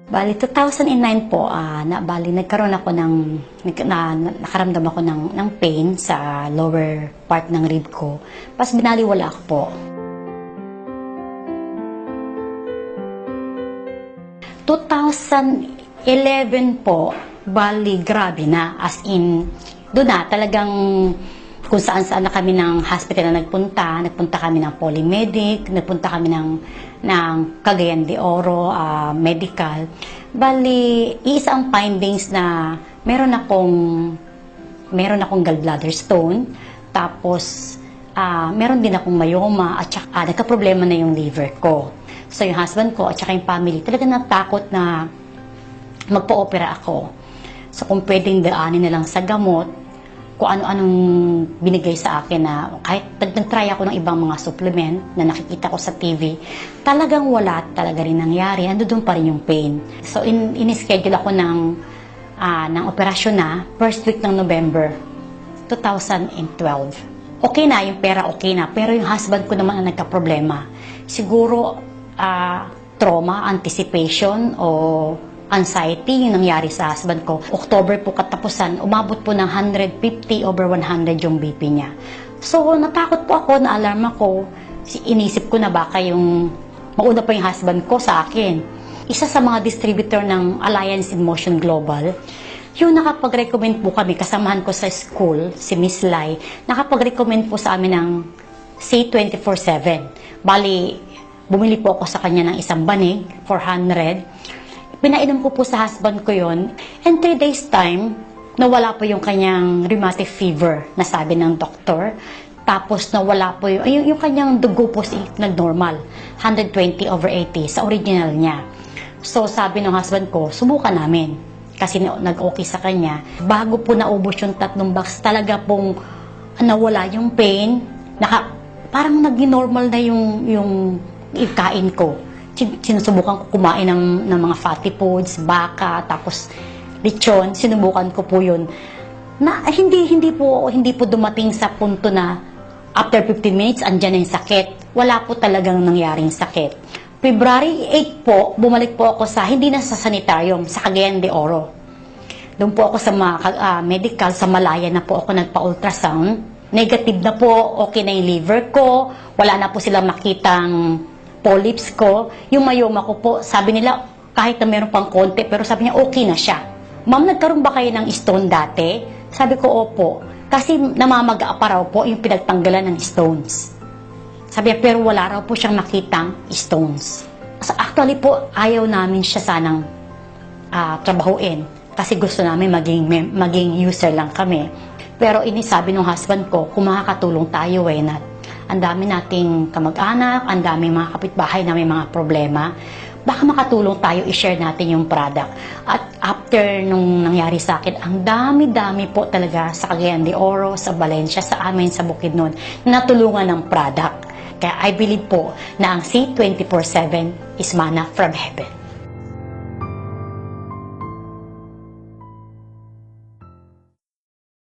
Bali, 2009 po, nagkaroon ako nakaramdam ako ng pain sa lower part ng rib ko. Pas binaliwala ako po. 2011 po, bali, grabe na. As in, doon na talagang kung saan-saan na kami ng hospital na nagpunta kami ng Polymedic, nagpunta kami ng Cagayan de Oro Medical. Bali, isa ang findings na meron akong gallbladder stone, tapos meron din akong myoma, at saka nagka-problema na yung liver ko. So yung husband ko at saka yung family, talaga natakot na magpa-opera ako. So kung pwedeng daanin na lang sa gamot, kung ano-anong binigay sa akin, na kahit nag-try ako ng ibang mga supplement na nakikita ko sa TV, talagang wala talaga rin nangyari. Ando doon pa rin yung pain. So, in-schedule ako ng operasyon na first week ng November 2012. Okay na, yung pera okay na, pero yung husband ko naman ang nagka-problema. Siguro, trauma, anticipation, o anxiety yung nangyari sa husband ko. October po katapusan, umabot po ng 150/100 yung BP niya. So, natakot po ako, na-alarm ako. Inisip ko na baka yung mauna pa yung husband ko sa akin. Isa sa mga distributor ng Alliance in Motion Global, yung nakapag-recommend po kami, kasamahan ko sa school, si Miss Lai, nakapag-recommend po sa amin ng C24/7. Bali, bumili po ako sa kanya ng isang banig, 400. Pinainom ko po sa husband ko yon, and 3 days time, nawala po yung kanyang rheumatic fever, nasabi ng doktor. Tapos nawala po yung kanyang dugo po nag-normal, 120/80 sa original niya. So sabi ng husband ko, subukan namin. Kasi nag-okay sa kanya. Bago po naubos yung 3 box, talaga pong nawala yung pain. Parang nag-normal na yung kain ko. Sinusubukan ko kumain ng mga fatty foods, baka, tapos lechon. Sinubukan ko po yun. Na hindi po dumating sa punto na after 15 minutes, andyan na yung sakit. Wala po talagang nangyaring sakit. February 8 po, bumalik po ako hindi na sa sanitarium, sa Cagayan de Oro. Doon po ako sa medical, sa Malaya na po ako nagpa-ultrasound. Negative na po, okay na yung liver ko, wala na po silang makitang polyps ko. Yung myoma ko po, sabi nila, kahit na meron pang konti, pero sabi niya, okay na siya. Ma'am, nagkaroon ba kayo ng stone dati? Sabi ko, opo. Kasi namamaga pa raw po yung pinagtanggalan ng stones. Sabi niya, pero wala raw po siyang makitang stones. So actually po, ayaw namin siya sanang trabahuin. Kasi gusto namin maging user lang kami. Pero sabi ng husband ko, kung makakatulong tayo, why not? Ang dami nating kamag-anak, ang dami mga kapitbahay na may mga problema. Baka makatulong tayo, i-share natin yung product. At after nung nangyari sa akin, ang dami-dami po talaga sa Cagayan de Oro, sa Valencia, sa amin, sa Bukidnon, natulungan ng product. Kaya I believe po na ang C24/7 is manna from heaven.